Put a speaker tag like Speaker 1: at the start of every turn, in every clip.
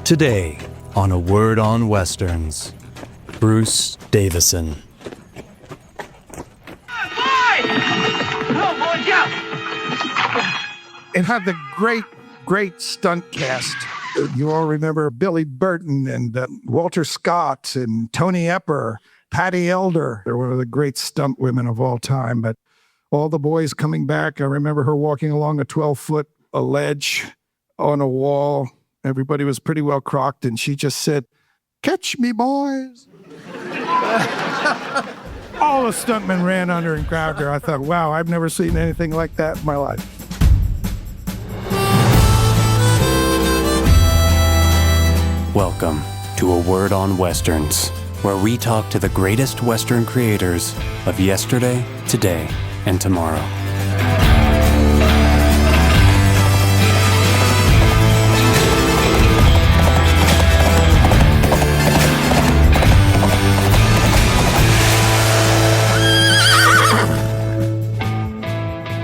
Speaker 1: Today, on A Word on Westerns, Bruce Davison.
Speaker 2: It had the great stunt cast. You all remember Billy Burton and Walter Scott and Tony Epper, Patty Elder. They're one of the great stunt women of all time. But all the boys coming back, I remember her walking along a 12-foot ledge on a wall. Everybody was pretty well crocked, and she just said, "Catch me, boys." All the stuntmen ran under and grabbed her. I thought, wow, I've never seen anything like that in my life.
Speaker 1: Welcome to A Word on Westerns, where we talk to the greatest Western creators of yesterday, today, and tomorrow.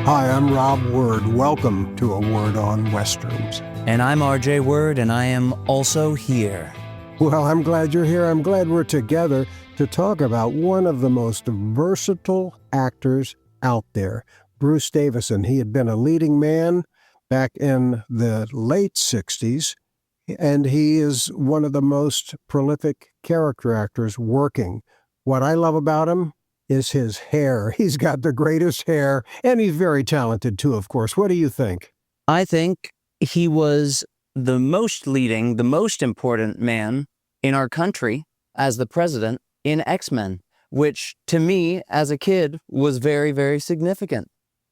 Speaker 3: Hi, I'm Rob Word. Welcome to A Word on Westerns.
Speaker 1: And I'm RJ Word, and I am also here.
Speaker 3: Well, I'm glad you're here. I'm glad we're together to talk about one of the most versatile actors out there, Bruce Davison. He had been a leading man back in the late 60s, and he is one of the most prolific character actors working. What I love about him is his hair. He's got the greatest hair, and he's very talented too, of course. What do you think?
Speaker 4: I think he was the most leading, the most important man in our country as the president in X-Men, which to me as a kid was very, very significant.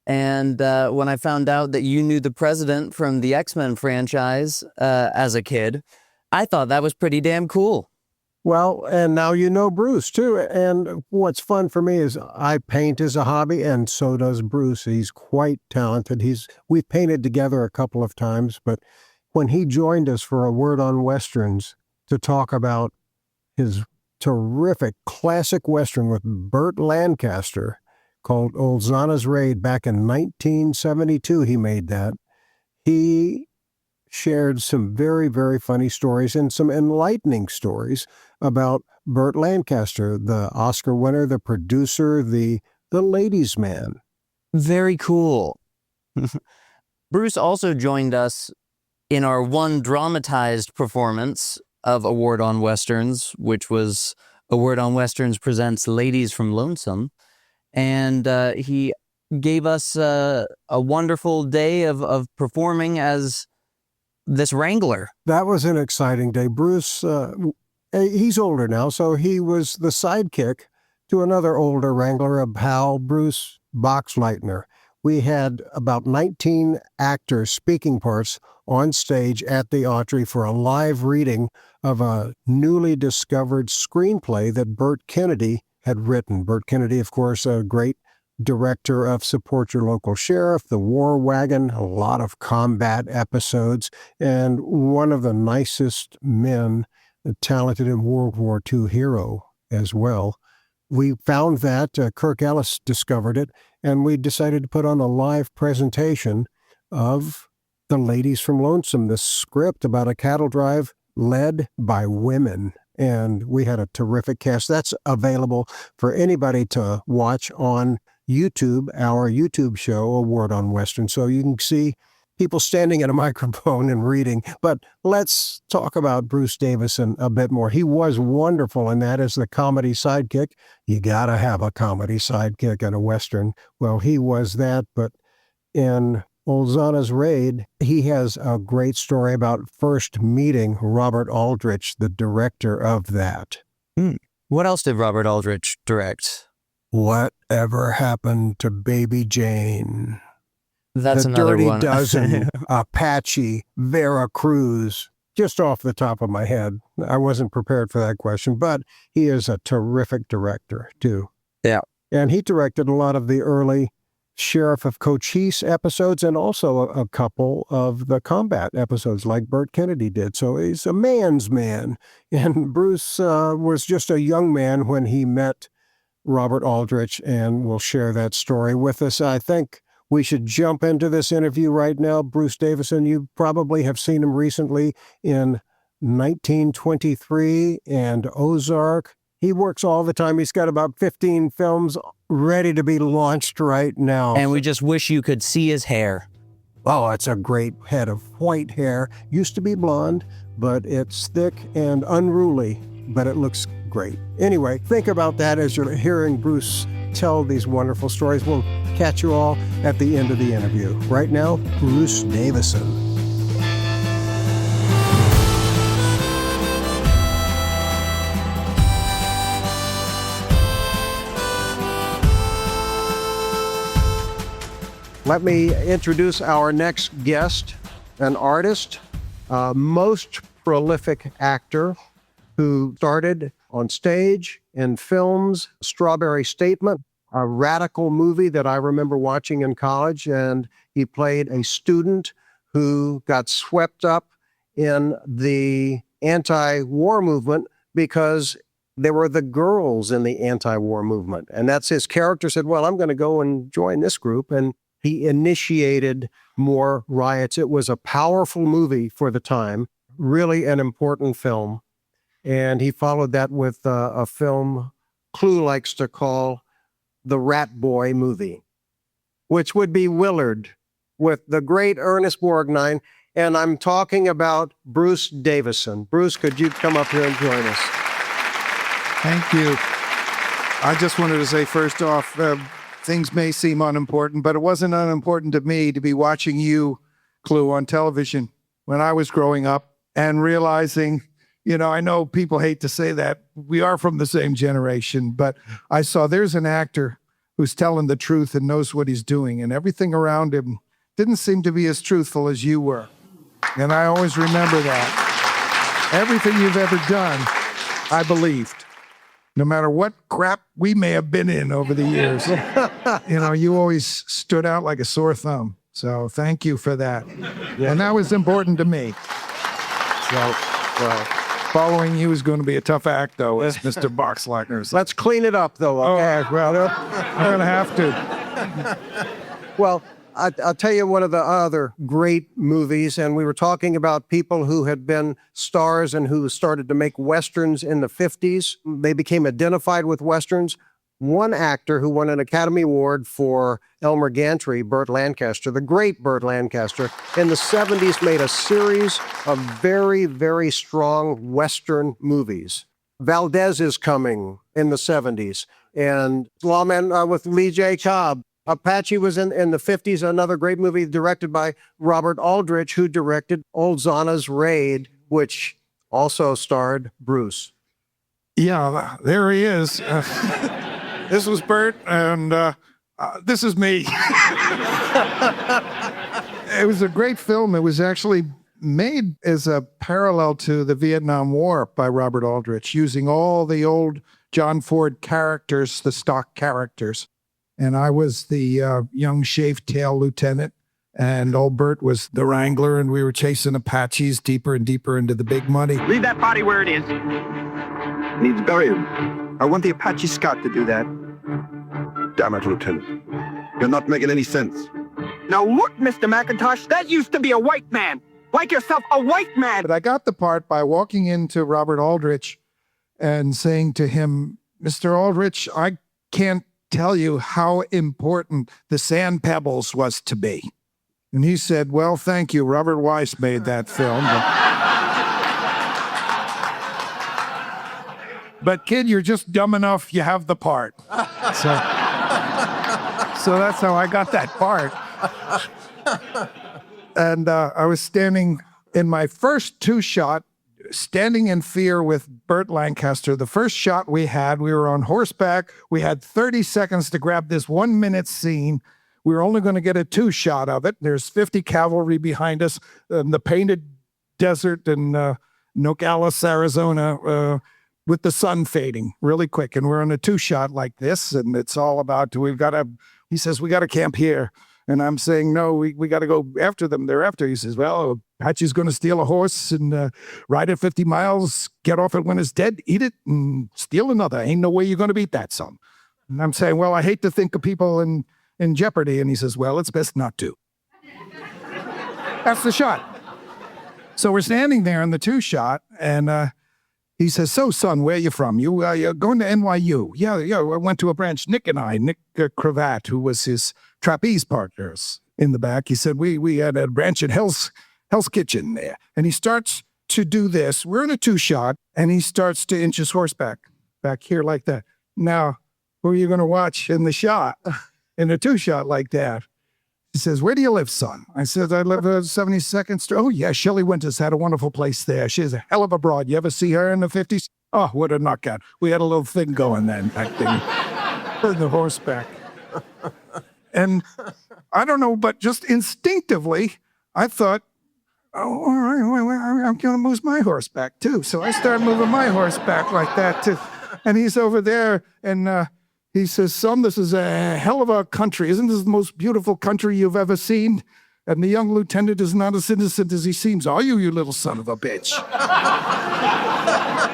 Speaker 4: And when I found out that you knew the president from the X-Men franchise as a kid, I thought that was pretty damn cool.
Speaker 3: Well, and now you know Bruce, too. And what's fun for me is I paint as a hobby, and so does Bruce. He's quite talented. We've painted together a couple of times, but when he joined us for A Word on Westerns to talk about his terrific classic Western with Burt Lancaster called ULZANA'S RAID, back in 1972 he made that, he shared some very, very funny stories and some enlightening stories about Burt Lancaster, the Oscar winner, the producer, the ladies' man.
Speaker 4: Very cool. Bruce also joined us in our one dramatized performance of A Word on Westerns, which was A Word on Westerns presents Ladies from Lonesome. And he gave us a wonderful day of performing as this Wrangler.
Speaker 3: That was an exciting day. Bruce, he's older now, so he was the sidekick to another older Wrangler, a pal, Bruce Boxleitner. We had about 19 actors speaking parts on stage at the Autry for a live reading of a newly discovered screenplay that Burt Kennedy had written. Burt Kennedy, of course, a great director of Support Your Local Sheriff, The War Wagon, a lot of combat episodes, and one of the nicest men, a talented in World War II hero as well. We found that, Kirk Ellis discovered it, and we decided to put on a live presentation of The Ladies from Lonesome, the script about a cattle drive led by women. And we had a terrific cast. That's available for anybody to watch on YouTube, our YouTube show, A Word on Western. So you can see people standing at a microphone and reading. But let's talk about Bruce Davison a bit more. He was wonderful, and that is the comedy sidekick. You got to have a comedy sidekick in a Western. Well, he was that, but in ULZANA'S RAID, he has a great story about first meeting Robert Aldrich, the director of that.
Speaker 4: What else did Robert Aldrich direct?
Speaker 3: Whatever Happened to Baby Jane?
Speaker 4: That's another
Speaker 3: Dirty
Speaker 4: one.
Speaker 3: Dozen, Apache, Veracruz. Just off the top of my head. I wasn't prepared for that question, but he is a terrific director, too.
Speaker 4: Yeah.
Speaker 3: And he directed a lot of the early Sheriff of Cochise episodes and also a couple of the combat episodes like Burt Kennedy did. So he's a man's man. And Bruce was just a young man when he met Robert Aldrich, and will share that story with us. I think we should jump into this interview right now. Bruce Davison, you probably have seen him recently in 1923 and Ozark. He works all the time. He's got about 15 films ready to be launched right now.
Speaker 4: And we just wish you could see his hair.
Speaker 3: Oh, it's a great head of white hair. Used to be blonde, but it's thick and unruly, but it looks great. Anyway, think about that as you're hearing Bruce tell these wonderful stories. We'll catch you all at the end of the interview. Right now, Bruce Davison. Let me introduce our next guest, an artist, most prolific actor who started on stage, in films, Strawberry Statement, a radical movie that I remember watching in college, and he played a student who got swept up in the anti-war movement because there were the girls in the anti-war movement. And that's his character said, well, I'm going to go and join this group. And he initiated more riots. It was a powerful movie for the time, really an important film. And he followed that with a film Clue likes to call the Rat Boy movie, which would be Willard with the great Ernest Borgnine. And I'm talking about Bruce Davison. Bruce, could you come up here and join us?
Speaker 2: Thank you. I just wanted to say, first off, things may seem unimportant, but it wasn't unimportant to me to be watching you, Clue, on television when I was growing up and realizing, you know, I know people hate to say that. We are from the same generation, but I saw there's an actor who's telling the truth and knows what he's doing, and everything around him didn't seem to be as truthful as you were. And I always remember that. Everything you've ever done, I believed. No matter what crap we may have been in over the years, you know, you always stood out like a sore thumb. So thank you for that. Yeah. And that was important to me. So, well, following you is going to be a tough act, though, as Mr. Boxleitner.
Speaker 3: Let's clean it up, though.
Speaker 2: Okay, well, I'm going to have to.
Speaker 3: Well, I'll tell you one of the other great movies, and we were talking about people who had been stars and who started to make Westerns in the 50s. They became identified with Westerns. One actor who won an Academy Award for Elmer Gantry, Burt Lancaster, the great Burt Lancaster, in the 70s made a series of very, very strong Western movies. Valdez is Coming in the 70s, and Lawman with Lee J. Cobb. Apache was in the 50s, another great movie directed by Robert Aldrich, who directed ULZANA'S RAID, which also starred Bruce.
Speaker 2: Yeah, there he is. This was Burt, and this is me. It was a great film. It was actually made as a parallel to the Vietnam War by Robert Aldrich, using all the old John Ford characters, the stock characters. And I was the young shaved-tail lieutenant, and old Burt was the wrangler, and we were chasing Apaches deeper and deeper into the big money.
Speaker 5: Leave that body where it is.
Speaker 6: Needs buried. I want the Apache scout to do that. Damn it, Lieutenant. You're not making any sense.
Speaker 5: Now look, Mr. McIntosh, that used to be a white man. Like yourself, a white man.
Speaker 2: But I got the part by walking into Robert Aldrich and saying to him, Mr. Aldrich, I can't tell you how important the Sand Pebbles was to me. And he said, well, thank you. Robert Weiss made that film. But kid, you're just dumb enough, you have the part. So that's how I got that part. And I was standing in my first two-shot, standing in fear with Burt Lancaster. The first shot we were on horseback. We had 30 seconds to grab this 1 minute scene. We were only going to get a two-shot of it. There's 50 cavalry behind us in the painted desert in Nogales, Arizona, with the sun fading really quick. And we're on a two-shot like this, and it's all about, he says, we got to camp here. And I'm saying, no, we got to go after them. They're after. He says, well, Apache's going to steal a horse and ride it 50 miles, get off it when it's dead, eat it, and steal another. Ain't no way you're going to beat that, son. And I'm saying, well, I hate to think of people in jeopardy. And he says, well, it's best not to. That's the shot. So we're standing there in the two-shot, and he says, "So, son, where you from? You're going to NYU?" Yeah, I went to a branch. Nick Cravat, who was his trapeze partners in the back. He said, we had a branch at Hell's Kitchen there. And he starts to do this. We're in a two-shot, and he starts to inch his horse back here like that. Now, who are you going to watch in the shot, in a two-shot like that? He says, "Where do you live, son?" I said, "I live at 72nd Street." "Oh, yeah, Shelley Winters had a wonderful place there. She's a hell of a broad. You ever see her in the 50s? Oh, what a knockout." We had a little thing going then, back then, in the horseback. And I don't know, but just instinctively, I thought, "Oh, all right, I'm going to move my horseback, too." So I started moving my horseback like that, too. And he's over there, and he says, "Son, this is a hell of a country. Isn't this the most beautiful country you've ever seen?" And the young lieutenant is not as innocent as he seems. "Are you, you little son of a bitch?"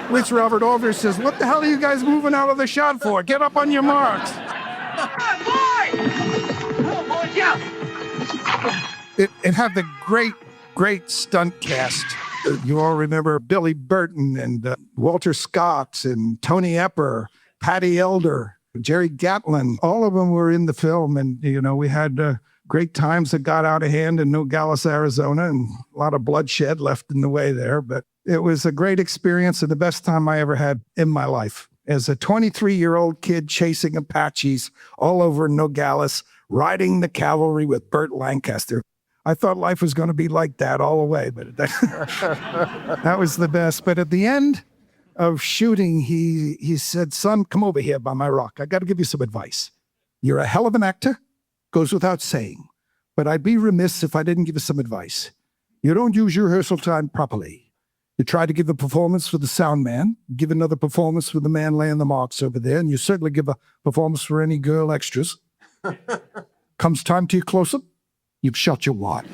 Speaker 2: Which Robert Aldrich says, "What the hell are you guys moving out of the shot for? Get up on your marks." It had the great stunt cast. You all remember Billy Burton and Walter Scott and Tony Epper, Patty Elder, Jerry Gatlin. All of them were in the film, and we had great times that got out of hand in Nogales, Arizona, and a lot of bloodshed left in the way there. But it was a great experience and the best time I ever had in my life. As a 23-year-old kid chasing Apaches all over Nogales, riding the cavalry with Burt Lancaster. I thought life was going to be like that all the way, but that was the best. But at the end of shooting, he said, "Son, come over here by my rock. I got to give you some advice. You're a hell of an actor, goes without saying, but I'd be remiss if I didn't give you some advice. You don't use your rehearsal time properly. You try to give a performance for the sound man, give another performance for the man laying the marks over there, and you certainly give a performance for any girl extras. Comes time to your close-up, you've shot your wad.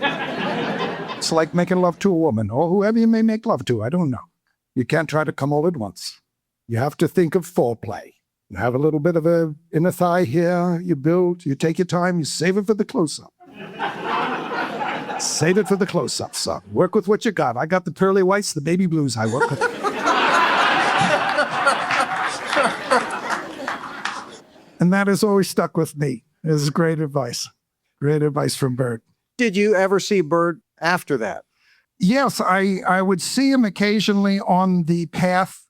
Speaker 2: It's like making love to a woman, or whoever you may make love to, I don't know. You can't try to come all at once. You have to think of foreplay. You have a little bit of a inner thigh here, you build, you take your time, you save it for the close-up. Save it for the close-up, son. Work with what you got. I got the pearly whites, the baby blues. I work with it. And that has always stuck with me. It was great advice. Great advice from Burt.
Speaker 3: Did you ever see Burt after that?
Speaker 2: Yes, I would see him occasionally on the path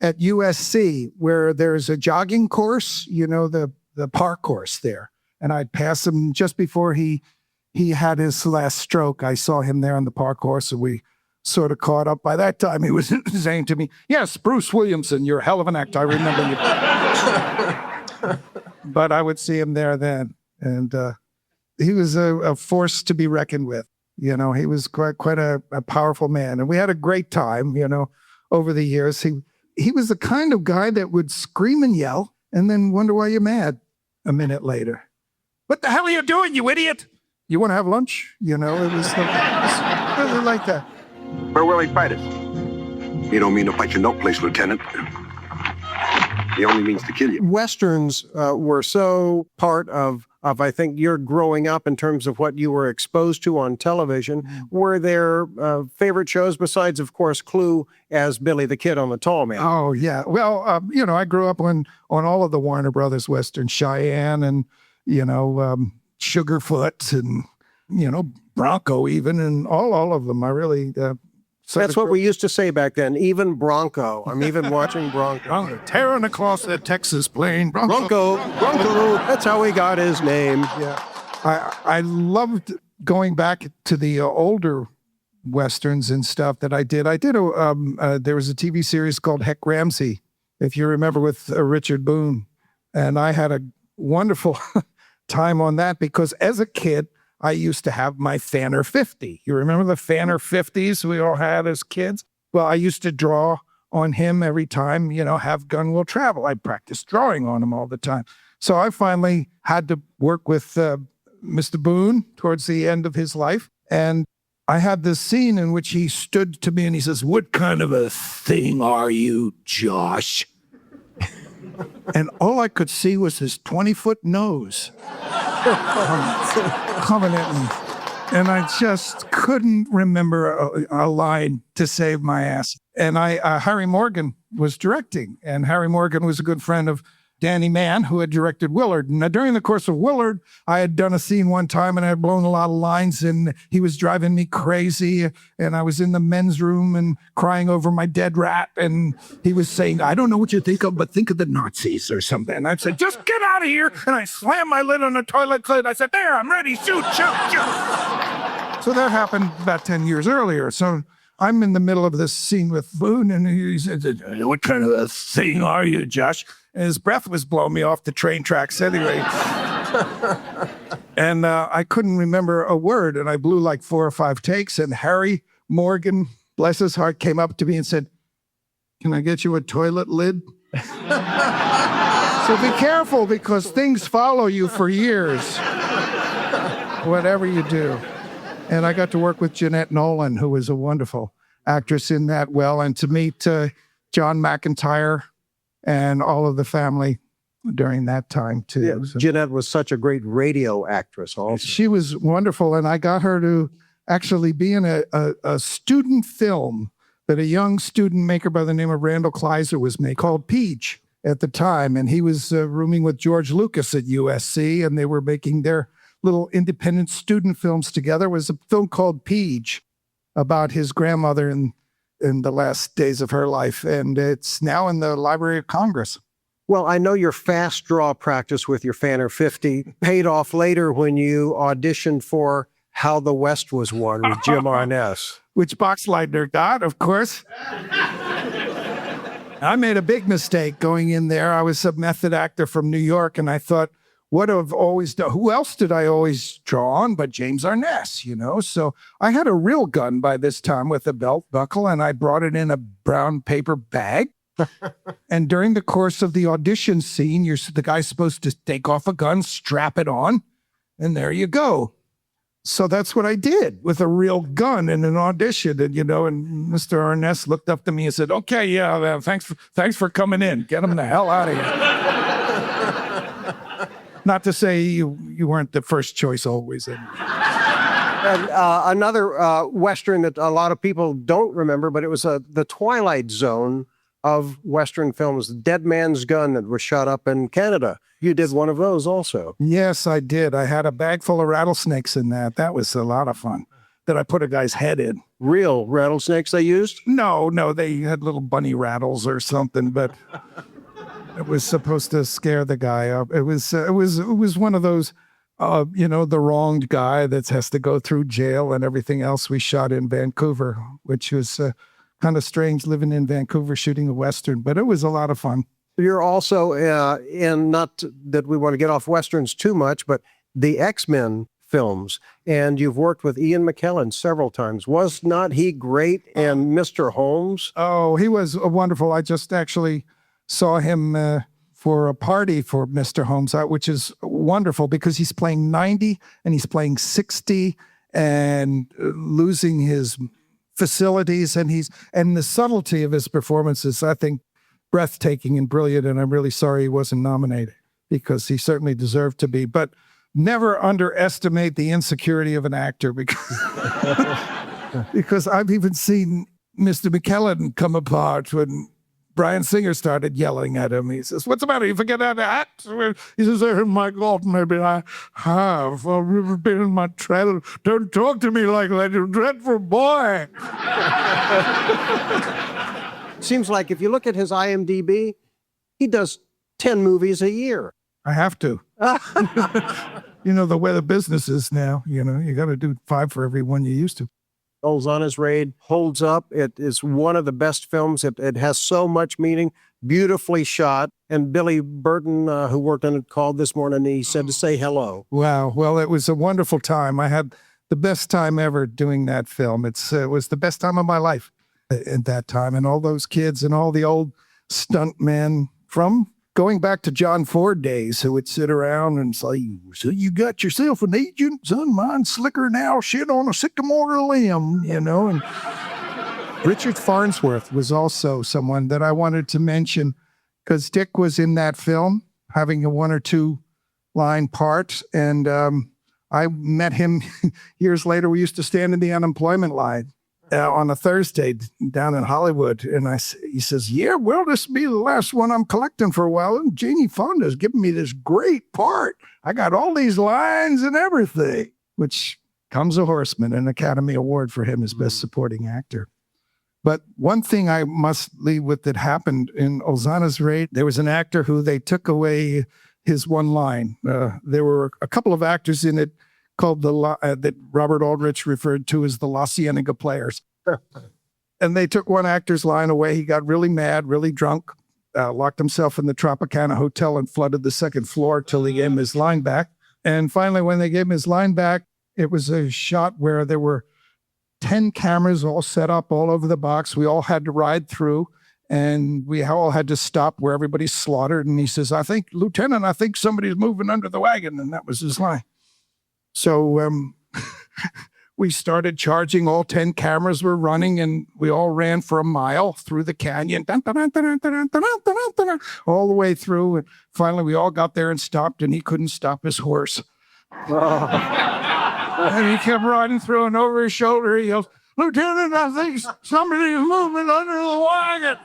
Speaker 2: at USC where there's a jogging course, the park course there. And I'd pass him just before he had his last stroke. I saw him there on the park course, and we sort of caught up. By that time, he was saying to me, "Yes, Bruce Williamson, you're a hell of an actor. I remember you." But I would see him there then. And he was a force to be reckoned with. He was quite a powerful man. And we had a great time, over the years. He was the kind of guy that would scream and yell and then wonder why you're mad a minute later. "What the hell are you doing, you idiot? You want to have lunch?" It was really like that.
Speaker 6: Where will he fight us? You don't mean to fight you no place, Lieutenant. He only means to kill you.
Speaker 3: Westerns were so part of I think your growing up in terms of what you were exposed to on television. Were there favorite shows besides, of course, Clue as Billy the Kid on the Tall Man?
Speaker 2: Oh, yeah. Well, I grew up on all of the Warner Brothers Westerns, Cheyenne and, Sugarfoot and, Bronco even, and all of them. I really...
Speaker 3: That's what we used to say back then, even Bronco. I'm even watching Bronco.
Speaker 2: Tearing across the Texas plain.
Speaker 3: Bronco, that's how he got his name.
Speaker 2: Yeah. I loved going back to the older Westerns and stuff that I did. There was a TV series called Heck RAMSEY, if you remember, with Richard Boone. And I had a wonderful time on that because as a kid, I used to have my Fanner 50. You remember the Fanner 50s we all had as kids? Well, I used to draw on him every time, Have Gun Will Travel. I practiced drawing on him all the time. So I finally had to work with Mr. Boone towards the end of his life. And I had this scene in which he stood to me and he says, "What kind of a thing are you, Josh?" And all I could see was his 20-foot nose coming at me. And I just couldn't remember a line to save my ass. And Harry Morgan was directing, and Harry Morgan was a good friend of Danny Mann, who had directed Willard. Now, during the course of Willard, I had done a scene one time and I had blown a lot of lines and he was driving me crazy. And I was in the men's room and crying over my dead rat. And he was saying, I don't know what you think of, but think of the Nazis or something. And I said, just get out of here. And I slammed my lid on the toilet lid. I said, there, I'm ready. Shoot, shoot, shoot. So that happened about 10 years earlier. So I'm in the middle of this scene with Boone, and he said, what kind of a thing are you, Josh? And his breath was blowing me off the train tracks anyway. And I couldn't remember a word, and I blew like 4 or 5 takes, and Harry Morgan, bless his heart, came up to me and said, can I get you a toilet lid? So be careful, because things follow you for years, whatever you do. And I got to work with Jeanette Nolan, who was a wonderful actress in that and to meet John McIntyre and all of the family during that time, too.
Speaker 3: Yeah,
Speaker 2: So
Speaker 3: Jeanette was such a great radio actress also.
Speaker 2: she was wonderful, and I got her to actually be in a student film that a young student maker by the name of Randall Kleiser was making, called Peach at the time. And he was rooming with George Lucas at USC, and they were making their little independent student films together. It was a film called Peach about his grandmother in the last days of her life. And it's now in the Library of Congress.
Speaker 3: Well, I know your fast draw practice with your Fanner 50 paid off later when you auditioned for How the West Was Won with Jim Arness.
Speaker 2: Which Boxleitner got, of course. I made a big mistake going in there. I was a method actor from New York, and I thought, what I've always done, who else did I always draw on but James Arness, So I had a real gun by this time with a belt buckle, and I brought it in a brown paper bag. And during the course of the audition scene, the guy's supposed to take off a gun, strap it on, and there you go. So that's what I did with a real gun in an audition. And, and Mr. Arness looked up to me and said, okay, yeah, thanks for coming in. Get him the hell out of here. Not to say you weren't the first choice always. And
Speaker 3: another Western that a lot of people don't remember, but it was the twilight zone of Western films, Dead Man's Gun, that was shot up in Canada. You did one of those also.
Speaker 2: Yes, I did. I had a bag full of rattlesnakes in that. That was a lot of fun. That I put a guy's head in.
Speaker 3: Real rattlesnakes they used?
Speaker 2: No, they had little bunny rattles or something, but it was supposed to scare the guy up. It was one of those, the wronged guy that has to go through jail and everything else. We shot in Vancouver, which was kind of strange living in Vancouver shooting a Western, but it was a lot of fun.
Speaker 3: You're also in, not that we want to get off Westerns too much, but the X-Men films, and you've worked with Ian McKellen several times. Was not he great in Mr. Holmes?
Speaker 2: Oh, he was wonderful. I just actually saw him for a party for Mr. Holmes, which is wonderful because he's playing 90 and he's playing 60 and losing his facilities, and the subtlety of his performances, I think, breathtaking and brilliant. And I'm really sorry he wasn't nominated because he certainly deserved to be. But never underestimate the insecurity of an actor because I've even seen Mr. McKellen come apart when Bryan Singer started yelling at him. He says, what's the matter? You forget how to act? He says, oh my God, maybe I have. I've been in my trailer. Don't talk to me like that, you dreadful boy.
Speaker 3: Seems like if you look at his IMDb, he does 10 movies a year.
Speaker 2: I have to. The way the business is now, you got to do 5 for every one you used to.
Speaker 3: ULZANA'S RAID holds up. It is one of the best films. It has so much meaning, beautifully shot. And Billy Burton, who worked on it, called this morning and he said to say hello.
Speaker 2: Wow. Well, it was a wonderful time. I had the best time ever doing that film. It was the best time of my life at that time. And all those kids and all the old stunt men from going back to John Ford days who would sit around and say, so you got yourself an agent, son, mine's slicker now, shit on a sycamore limb, and Richard Farnsworth was also someone that I wanted to mention because Dick was in that film having a 1 or 2 line part. And I met him years later. We used to stand in the unemployment line on a Thursday down in Hollywood. And he says, yeah, well, this will be the last one I'm collecting for a while. And Janie Fonda's giving me this great part. I got all these lines and everything, which comes a horseman, an Academy Award for him as Best Supporting Actor. But one thing I must leave with that happened in Ozana's Raid, there was an actor who they took away his one line. There were a couple of actors in it called that Robert Aldrich referred to as the La Cienega players. And they took one actor's line away. He got really mad, really drunk, locked himself in the Tropicana Hotel and flooded the second floor till he gave him his line back. And finally, when they gave him his line back, it was a shot where there were 10 cameras all set up all over the box. We all had to ride through, and we all had to stop where everybody's slaughtered. And he says, Lieutenant, I think somebody's moving under the wagon. And that was his line. So we started charging. All 10 cameras were running, and we all ran for a mile through the canyon, all the way through. And finally, we all got there and stopped, and he couldn't stop his horse. And he kept riding through, and over his shoulder, he yells, Lieutenant, I think somebody's moving under the wagon.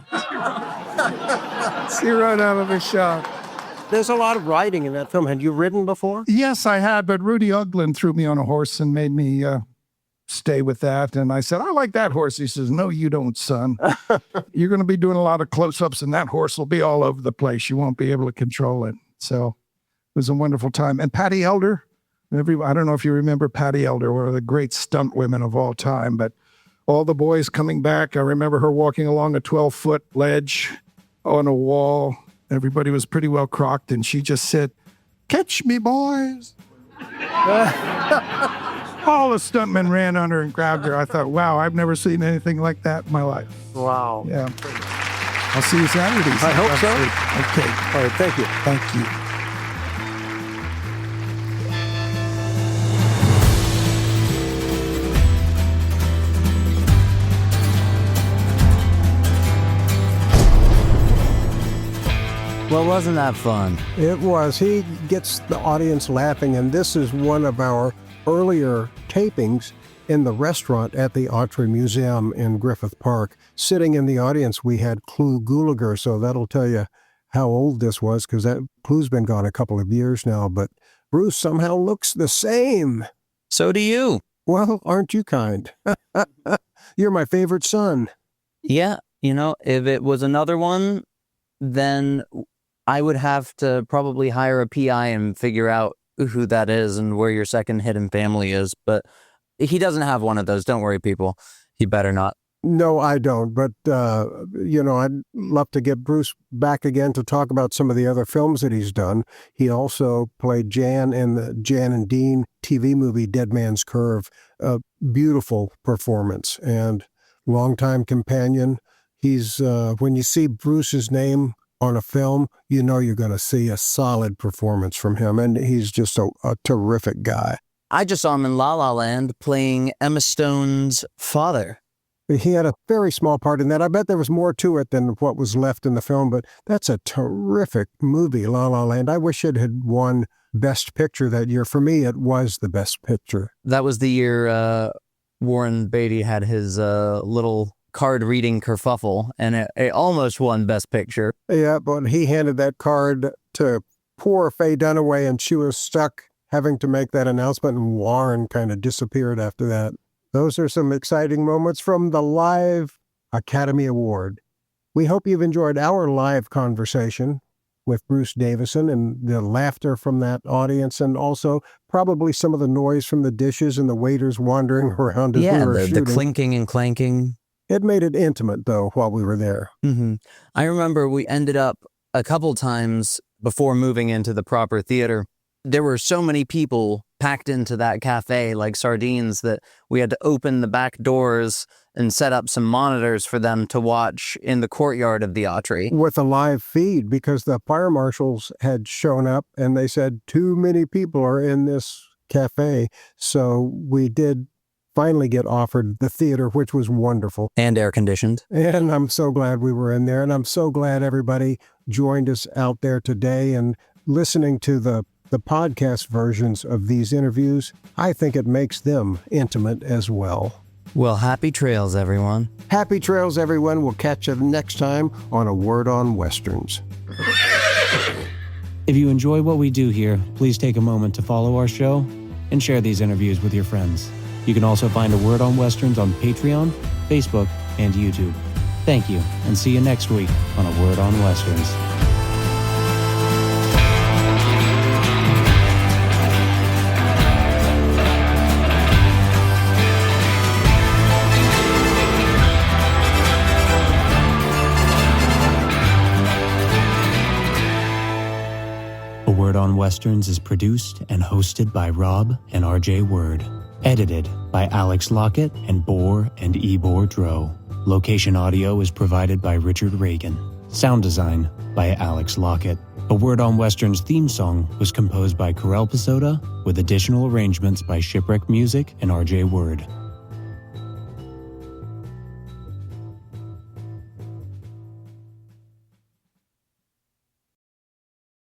Speaker 2: He ran out of the shot.
Speaker 3: There's a lot of riding in that film. Had you ridden before?
Speaker 2: Yes, I had, but Rudy Uglin threw me on a horse and made me stay with that. And I said, I like that horse. He says, no, you don't, son. You're going to be doing a lot of close-ups, and that horse will be all over the place. You won't be able to control it. So it was a wonderful time. And Patty Elder, I don't know if you remember Patty Elder, one of the great stunt women of all time, but all the boys coming back. I remember her walking along a 12-foot ledge on a wall. Everybody was pretty well crocked, and she just said, catch me, boys. All the stuntmen ran on her and grabbed her. I thought, wow, I've never seen anything like that in my life.
Speaker 3: Wow.
Speaker 2: Yeah. I'll see you Saturday.
Speaker 3: I hope so.
Speaker 2: Okay.
Speaker 3: All right, thank you.
Speaker 2: Thank you.
Speaker 4: Well, wasn't that fun?
Speaker 3: It was. He gets the audience laughing, and this is one of our earlier tapings in the restaurant at the Autry Museum in Griffith Park. Sitting in the audience, we had Clu Gulager, so that'll tell you how old this was, because that Clu's been gone a couple of years now, but Bruce somehow looks the same.
Speaker 4: So do you.
Speaker 3: Well, aren't you kind? You're my favorite son.
Speaker 4: Yeah, if it was another one, then I would have to probably hire a PI and figure out who that is and where your second hidden family is. But he doesn't have one of those. Don't worry, people. He better not.
Speaker 3: No, I don't. But, I'd love to get Bruce back again to talk about some of the other films that he's done. He also played Jan in the Jan and Dean TV movie Dead Man's Curve. A beautiful performance and longtime companion. He's when you see Bruce's name on a film, you're going to see a solid performance from him, and he's just a terrific guy.
Speaker 4: I just saw him in La La Land playing Emma Stone's father.
Speaker 3: He had a very small part in that. I bet there was more to it than what was left in the film, but that's a terrific movie, La La Land. I wish it had won Best Picture that year. For me, it was the Best Picture.
Speaker 4: That was the year Warren Beatty had his little card reading kerfuffle, and it almost won Best Picture.
Speaker 3: Yeah, but he handed that card to poor Faye Dunaway, and she was stuck having to make that announcement, and Warren kind of disappeared after that. Those are some exciting moments from the live Academy Award. We hope you've enjoyed our live conversation with Bruce Davison and the laughter from that audience, and also probably some of the noise from the dishes and the waiters wandering around as we were shooting.
Speaker 4: The clinking and clanking.
Speaker 3: It made it intimate, though, while we were there.
Speaker 4: Mm-hmm. I remember we ended up a couple times before moving into the proper theater. There were so many people packed into that cafe like sardines that we had to open the back doors and set up some monitors for them to watch in the courtyard of the Autry.
Speaker 3: With a live feed, because the fire marshals had shown up and they said too many people are in this cafe. So we did finally get offered the theater, which was wonderful.
Speaker 4: And air-conditioned.
Speaker 3: And I'm so glad we were in there. And I'm so glad everybody joined us out there today and listening to the the podcast versions of these interviews, I think it makes them intimate as well.
Speaker 4: Well, happy trails, everyone.
Speaker 3: Happy trails, everyone. We'll catch you next time on A Word on Westerns.
Speaker 1: If you enjoy what we do here, please take a moment to follow our show and share these interviews with your friends. You can also find A Word on Westerns on Patreon, Facebook, and YouTube. Thank you, and see you next week on A Word on Westerns. A Word on Westerns is produced and hosted by Rob and RJ Word. Edited by Alex Lockett and Boar and Ebor Dro. Location audio is provided by Richard Reagan. Sound design by Alex Lockett. A Word on Westerns theme song was composed by Karel Pasoda with additional arrangements by Shipwreck Music and RJ Word.